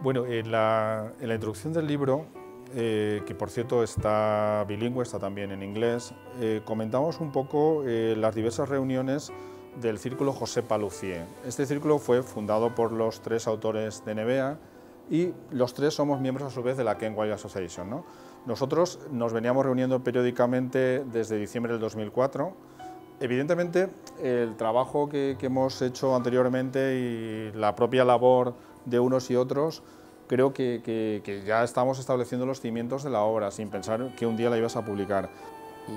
Bueno, en la introducción del libro, que por cierto está bilingüe, está también en inglés, comentamos un poco las diversas reuniones del Círculo José Paluzie. Este círculo fue fundado por los tres autores de Nevea y los tres somos miembros a su vez de la Ken Wilde Association, ¿no? Nosotros nos veníamos reuniendo periódicamente desde diciembre del 2004. Evidentemente, el trabajo que hemos hecho anteriormente y la propia labor de unos y otros, creo que ya estamos estableciendo los cimientos de la obra, sin pensar que un día la ibas a publicar.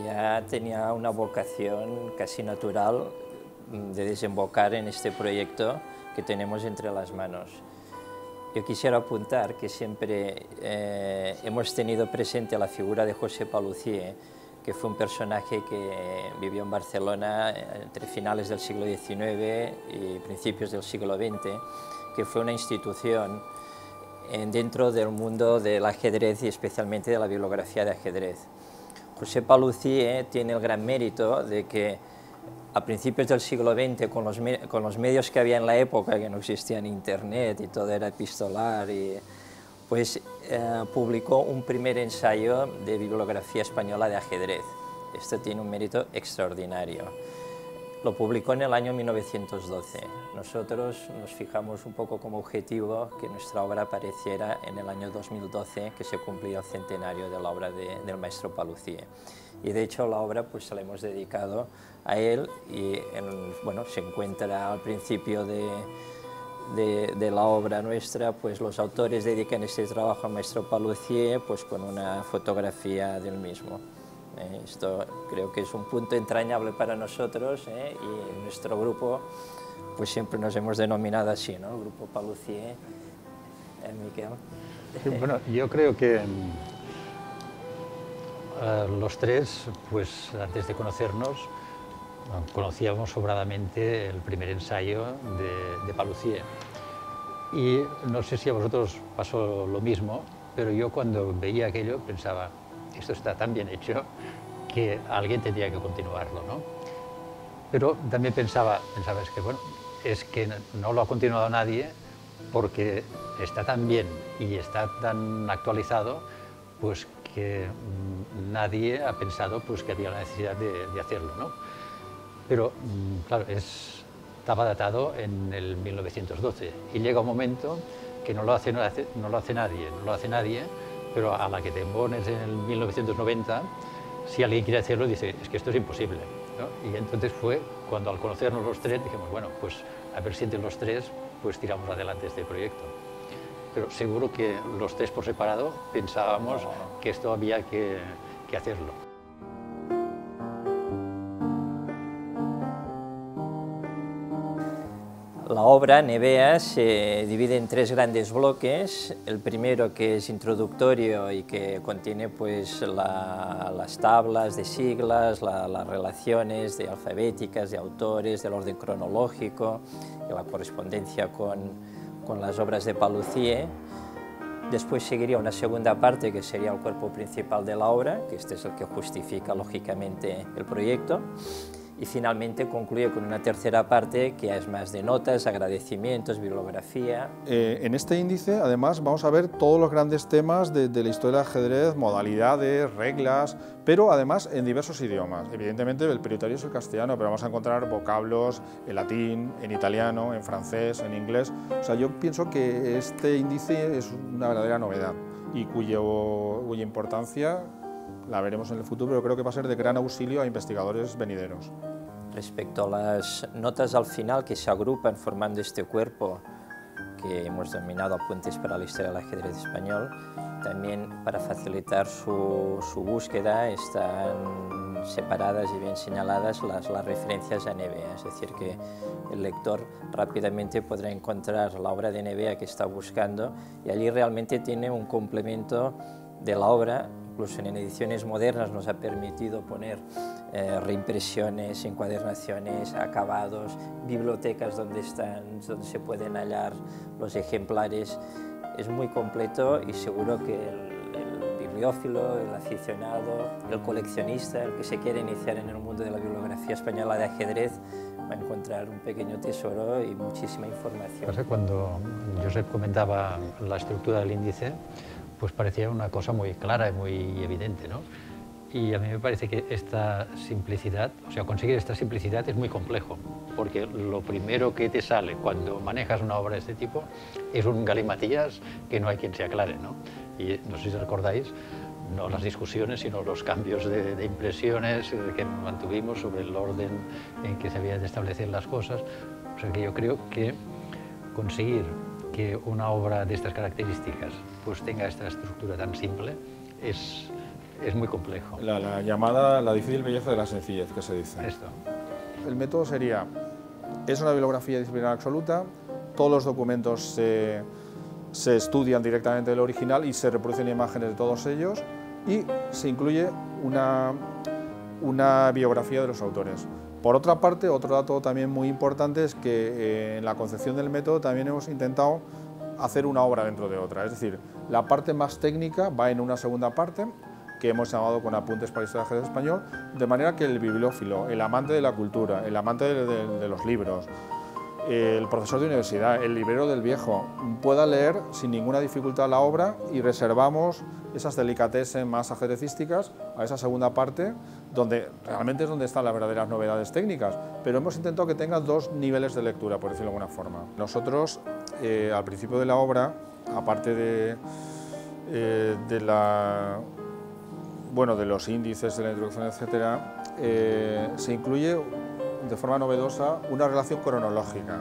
Ya tenía una vocación casi natural de desembocar en este proyecto que tenemos entre las manos. Yo quisiera apuntar que siempre hemos tenido presente la figura de José Paluzie, que fue un personaje que vivió en Barcelona entre finales del siglo XIX y principios del siglo XX, que fue una institución dentro del mundo del ajedrez y especialmente de la bibliografía de ajedrez. José Paluzie tiene el gran mérito de que a principios del siglo XX, con los medios que había en la época, que no existían internet y todo era epistolar, pues publicó un primer ensayo de bibliografía española de ajedrez. Esto tiene un mérito extraordinario. Lo publicó en el año 1912. Nosotros nos fijamos un poco como objetivo que nuestra obra apareciera en el año 2012, que se cumplía el centenario de la obra del maestro Paluzie. Y de hecho la obra pues se la hemos dedicado a él y bueno, se encuentra al principio de la obra nuestra, pues los autores dedican este trabajo al maestro Paluzie pues con una fotografía del mismo. Esto creo que es un punto entrañable para nosotros y en nuestro grupo pues siempre nos hemos denominado así, ¿no? El grupo Paluzie. Miquel. Bueno, yo creo que los tres, pues antes de conocernos, conocíamos sobradamente el primer ensayo de Paluzie. Y no sé si a vosotros pasó lo mismo, pero yo cuando veía aquello pensaba, esto está tan bien hecho que alguien tendría que continuarlo, ¿no? Pero también pensaba es que, bueno, es que no lo ha continuado nadie porque está tan bien y está tan actualizado, pues que nadie ha pensado pues, que había la necesidad de hacerlo, ¿no? Pero, claro, estaba datado en el 1912 y llega un momento que no lo hace nadie, pero a la que te pones en el 1990, si alguien quiere hacerlo, dice, es que esto es imposible, ¿no? Y entonces fue cuando al conocernos los tres dijimos, bueno, pues a ver si entre los tres pues tiramos adelante este proyecto. Pero seguro que los tres por separado pensábamos que esto había que hacerlo. La obra Nevea se divide en tres grandes bloques. El primero, que es introductorio y que contiene pues, las tablas de siglas, las relaciones alfabéticas, de autores, del orden cronológico, y la correspondencia con las obras de Paluzie. Después seguiría una segunda parte, que sería el cuerpo principal de la obra, que este es el que justifica lógicamente el proyecto. Y finalmente concluye con una tercera parte que es más de notas, agradecimientos, bibliografía. En este índice, además, vamos a ver todos los grandes temas de la historia del ajedrez, modalidades, reglas, pero además en diversos idiomas. Evidentemente el prioritario es el castellano, pero vamos a encontrar vocablos en latín, en italiano, en francés, en inglés. O sea, yo pienso que este índice es una verdadera novedad y cuya importancia la veremos en el futuro, pero creo que va a ser de gran auxilio a investigadores venideros. Respecto a las notas al final que se agrupan formando este cuerpo que hemos denominado Apuntes para la Historia del Ajedrez Español, también para facilitar su búsqueda están separadas y bien señaladas las referencias a Nevea, es decir, que el lector rápidamente podrá encontrar la obra de Nevea que está buscando y allí realmente tiene un complemento de la obra. Incluso en ediciones modernas nos ha permitido poner reimpresiones, encuadernaciones, acabados, bibliotecas donde se pueden hallar los ejemplares. Es muy completo y seguro que el bibliófilo, el aficionado, el coleccionista, el que se quiere iniciar en el mundo de la bibliografía española de ajedrez, va a encontrar un pequeño tesoro y muchísima información. Cuando Josep comentaba la estructura del índice, pues parecía una cosa muy clara y muy evidente, ¿no? Y a mí me parece que esta simplicidad, o sea, conseguir esta simplicidad es muy complejo, porque lo primero que te sale cuando manejas una obra de este tipo es un galimatías que no hay quien se aclare, ¿no? Y no sé si recordáis, no las discusiones, sino los cambios de impresiones que mantuvimos sobre el orden en que se habían de establecer las cosas. O sea que yo creo que conseguir que una obra de estas características pues tenga esta estructura tan simple es muy complejo. La llamada la difícil belleza de la sencillez, que se dice. Esto. El método sería, es una bibliografía disciplinar absoluta, todos los documentos se estudian directamente del original y se reproducen imágenes de todos ellos, y se incluye una biografía de los autores. Por otra parte, otro dato también muy importante es que en la concepción del método también hemos intentado hacer una obra dentro de otra, es decir, la parte más técnica va en una segunda parte, que hemos llamado con apuntes para historia del ajedrez español, de manera que el bibliófilo, el amante de la cultura, el amante de los libros, el profesor de universidad, el librero del viejo, pueda leer sin ninguna dificultad la obra, y reservamos esas delicatessen más ajedrecísticas a esa segunda parte, donde realmente es donde están las verdaderas novedades técnicas, pero hemos intentado que tenga dos niveles de lectura, por decirlo de alguna forma. Nosotros, al principio de la obra, aparte de los índices, de la introducción, etcétera, se incluye de forma novedosa una relación cronológica.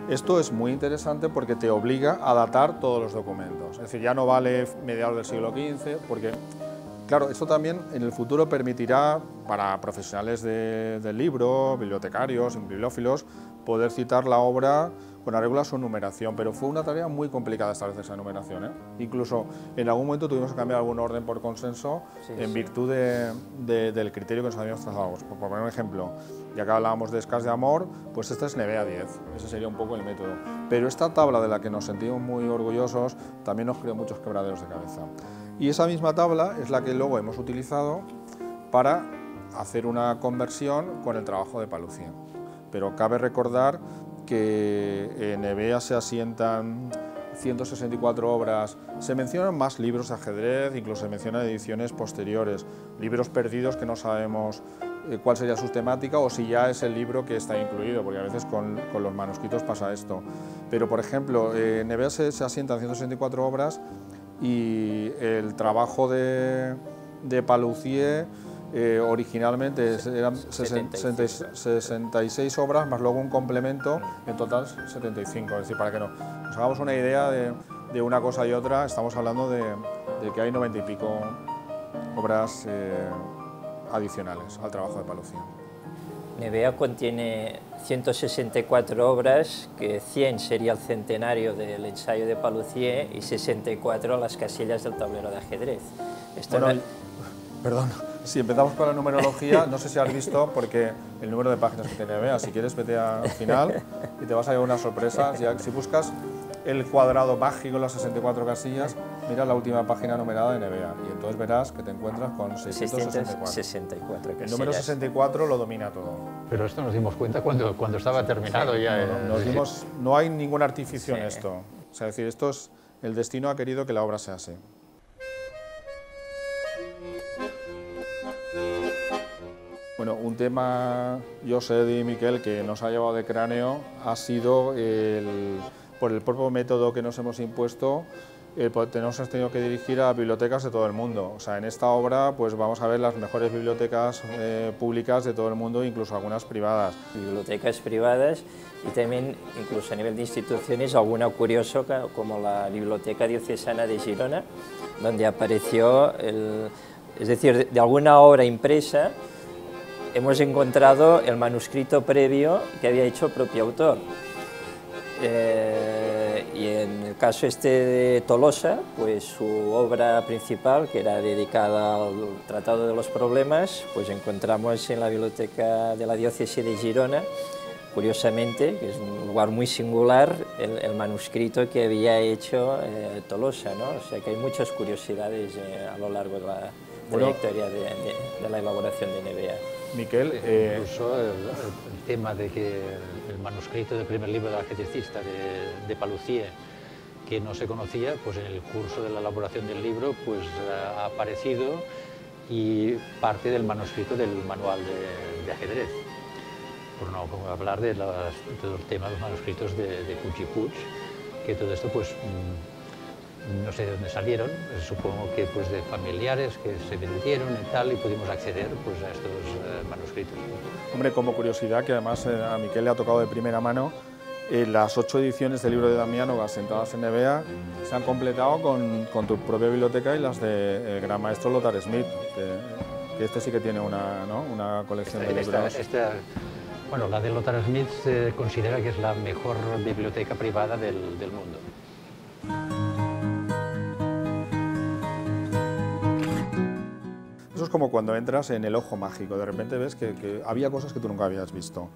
Esto es muy interesante porque te obliga a datar todos los documentos, es decir, ya no vale mediados del siglo XV, porque, claro, esto también en el futuro permitirá para profesionales del libro, bibliotecarios, bibliófilos, poder citar la obra con arreglo a su numeración, pero fue una tarea muy complicada establecer esa numeración, ¿eh? Incluso en algún momento tuvimos que cambiar algún orden por consenso en virtud del criterio que nos habíamos trazado. Por poner un ejemplo, ya que hablábamos de escas de amor, pues esta es Nevea 10, ese sería un poco el método. Pero esta tabla, de la que nos sentimos muy orgullosos, también nos creó muchos quebraderos de cabeza. Y esa misma tabla es la que luego hemos utilizado para hacer una conversión con el trabajo de Paluzie. Pero cabe recordar que en Nevea se asientan 164 obras, se mencionan más libros de ajedrez, incluso se mencionan ediciones posteriores, libros perdidos que no sabemos cuál sería su temática o si ya es el libro que está incluido, porque a veces con los manuscritos pasa esto. Pero, por ejemplo, en Nevea se asientan 164 obras y el trabajo de Paluzie originalmente eran 66 obras, más luego un complemento, en total 75, es decir, para que nos hagamos una idea de una cosa y otra, estamos hablando de que hay 90 y pico obras adicionales al trabajo de Paluzie. Nevea contiene 164 obras, que 100 sería el centenario del ensayo de Paluzie y 64 las casillas del tablero de ajedrez. Perdón, si empezamos con la numerología, no sé si has visto, porque el número de páginas que tiene Nevea, si quieres vete al final y te vas a llevar una sorpresa. Si buscas el cuadrado mágico, las 64 casillas, mira la última página numerada de Nevea y entonces verás que te encuentras con 664 casillas. El número 64 lo domina todo. Pero esto nos dimos cuenta cuando estaba terminado ya. No hay ningún artificio en esto. O sea, es decir, el destino ha querido que la obra sea así. Bueno, un tema, Josep y Miquel, que nos ha llevado de cráneo ha sido, por el propio método que nos hemos impuesto, nos hemos tenido que dirigir a bibliotecas de todo el mundo. O sea, en esta obra pues vamos a ver las mejores bibliotecas públicas de todo el mundo, incluso algunas privadas. Bibliotecas privadas y también, incluso a nivel de instituciones, alguna curiosa, como la Biblioteca Diocesana de Girona, donde apareció, es decir, de alguna obra impresa, hemos encontrado el manuscrito previo que había hecho el propio autor. Y en el caso de Tolosa, pues su obra principal, que era dedicada al Tratado de los Problemas, pues encontramos en la biblioteca de la diócesis de Girona, curiosamente, que es un lugar muy singular, el manuscrito que había hecho Tolosa, ¿no? O sea que hay muchas curiosidades a lo largo trayectoria de la elaboración de Nevea. Miquel, incluso el tema de que el manuscrito del primer libro del ajedrecista de Paluzie, que no se conocía, pues en el curso de la elaboración del libro pues ha aparecido, y parte del manuscrito del manual de ajedrez, por no hablar de todo el tema de los manuscritos de Puig i Puig, que todo esto pues no sé de dónde salieron, supongo que pues de familiares que se vendieron y tal, y pudimos acceder pues a estos manuscritos. Hombre, como curiosidad, que además a Miquel le ha tocado de primera mano, las 8 ediciones del libro de Damiano asentadas en Nevea se han completado con tu propia biblioteca y las del gran maestro Lothar Schmidt, que este sí que tiene una colección de libros. Bueno, la de Lothar Schmidt se considera que es la mejor biblioteca privada del mundo. Eso es como cuando entras en el ojo mágico, de repente ves que había cosas que tú nunca habías visto.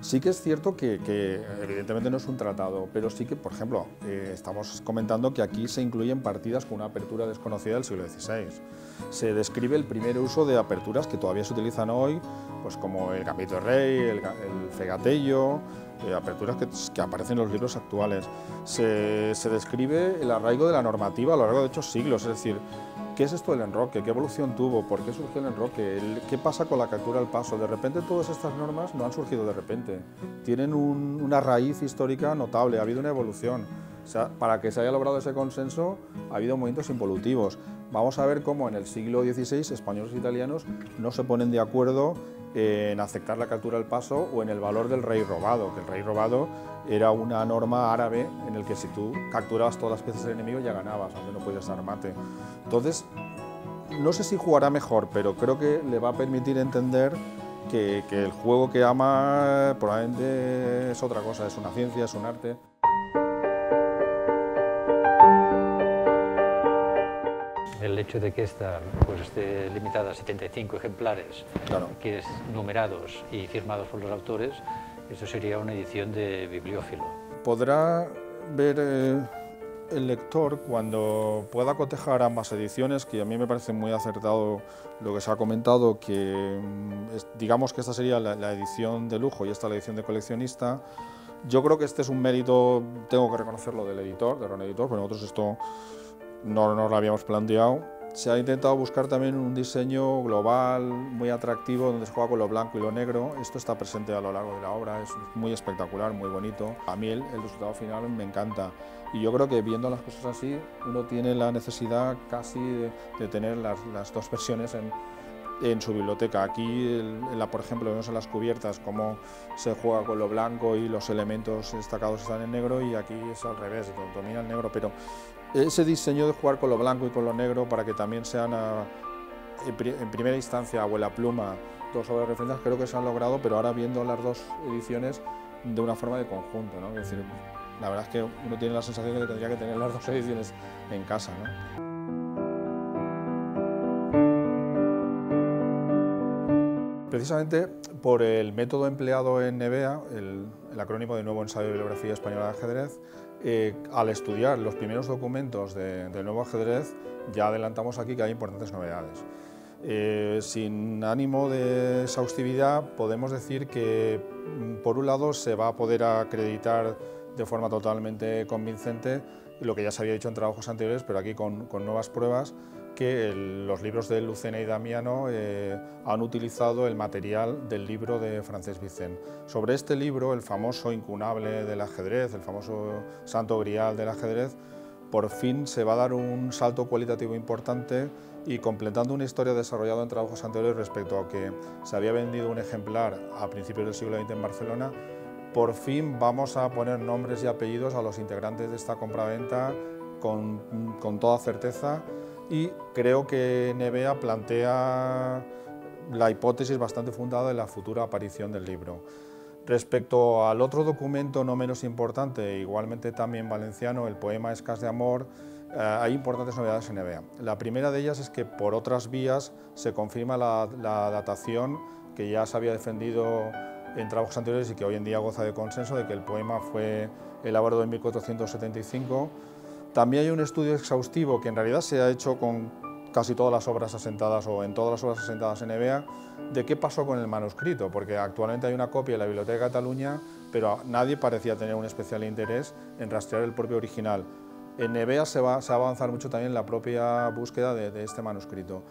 Sí que es cierto que evidentemente no es un tratado, pero sí que, por ejemplo, estamos comentando que aquí se incluyen partidas con una apertura desconocida del siglo XVI. Se describe el primer uso de aperturas que todavía se utilizan hoy, pues como el Gambito de Rey, el Fegatello, aperturas que aparecen en los libros actuales. Se describe el arraigo de la normativa a lo largo de 8 siglos, es decir, ¿qué es esto del enroque? ¿Qué evolución tuvo? ¿Por qué surgió el enroque? ¿Qué pasa con la captura al paso? De repente todas estas normas no han surgido de repente, tienen una raíz histórica notable, ha habido una evolución. O sea, para que se haya logrado ese consenso ha habido movimientos involutivos. Vamos a ver cómo en el siglo XVI españoles e italianos no se ponen de acuerdo en aceptar la captura al paso o en el valor del rey robado, que el rey robado era una norma árabe en el que si tú capturabas todas las piezas del enemigo ya ganabas, aunque no podías dar mate. Entonces, no sé si jugará mejor, pero creo que le va a permitir entender que el juego que ama probablemente es otra cosa, es una ciencia, es un arte. El hecho de que esta pues, esté limitada a 75 ejemplares, Claro, que es numerados y firmados por los autores, eso sería una edición de bibliófilo. Podrá ver el lector, cuando pueda cotejar ambas ediciones, que a mí me parece muy acertado lo que se ha comentado, que digamos que esta sería la edición de lujo y esta la edición de coleccionista. Yo creo que este es un mérito, tengo que reconocerlo, del editor, del gran editor, pero nosotros esto no nos lo habíamos planteado. Se ha intentado buscar también un diseño global, muy atractivo, donde se juega con lo blanco y lo negro. Esto está presente a lo largo de la obra, es muy espectacular, muy bonito. A mí el resultado final me encanta. Y yo creo que viendo las cosas así, uno tiene la necesidad casi de tener las dos versiones en su biblioteca. Aquí, por ejemplo, vemos en las cubiertas cómo se juega con lo blanco y los elementos destacados están en negro, y aquí es al revés, domina el negro, pero ese diseño de jugar con lo blanco y con lo negro para que también sean en primera instancia o en la pluma dos obras referencias, creo que se han logrado, pero ahora viendo las dos ediciones de una forma de conjunto, ¿no? Es decir, la verdad es que uno tiene la sensación de que tendría que tener las dos ediciones en casa, ¿no? Precisamente por el método empleado en Nevea, el acrónimo de Nuevo Ensayo de Bibliografía Española de Ajedrez, al estudiar los primeros documentos del nuevo ajedrez, ya adelantamos aquí que hay importantes novedades. Sin ánimo de exhaustividad, podemos decir que, por un lado, se va a poder acreditar de forma totalmente convincente lo que ya se había dicho en trabajos anteriores, pero aquí con nuevas pruebas, que los libros de Lucena y Damiano han utilizado el material del libro de Francesc Vicent. Sobre este libro, el famoso incunable del ajedrez, el famoso santo grial del ajedrez, por fin se va a dar un salto cualitativo importante, y completando una historia desarrollada en trabajos anteriores respecto a que se había vendido un ejemplar a principios del siglo XX en Barcelona, por fin vamos a poner nombres y apellidos a los integrantes de esta compraventa con toda certeza. Y creo que Nevea plantea la hipótesis bastante fundada de la futura aparición del libro. Respecto al otro documento no menos importante, igualmente también valenciano, el poema Escas de Amor, hay importantes novedades en Nevea. La primera de ellas es que por otras vías se confirma la datación que ya se había defendido en trabajos anteriores y que hoy en día goza de consenso, de que el poema fue elaborado en 1475. También hay un estudio exhaustivo que en realidad se ha hecho con casi todas las obras asentadas o en todas las obras asentadas en Nevea, de qué pasó con el manuscrito, porque actualmente hay una copia en la Biblioteca de Cataluña, pero nadie parecía tener un especial interés en rastrear el propio original. En Nevea se va a avanzar mucho también en la propia búsqueda de este manuscrito.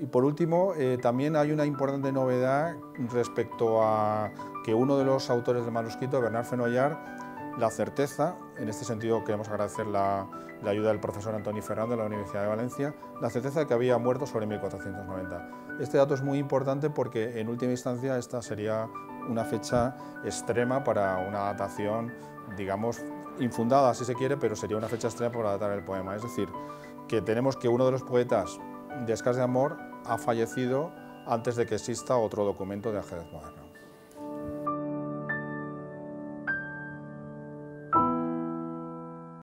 Y por último, también hay una importante novedad respecto a que uno de los autores del manuscrito, Bernard Fenollar, la certeza, en este sentido queremos agradecer la ayuda del profesor Antoni Ferran de la Universidad de Valencia, la certeza de que había muerto sobre 1490. Este dato es muy importante porque en última instancia esta sería una fecha extrema para una datación, digamos, infundada si se quiere, pero sería una fecha extrema para datar el poema. Es decir, que tenemos que uno de los poetas de Escars de Amor ha fallecido antes de que exista otro documento de ajedrez moderno.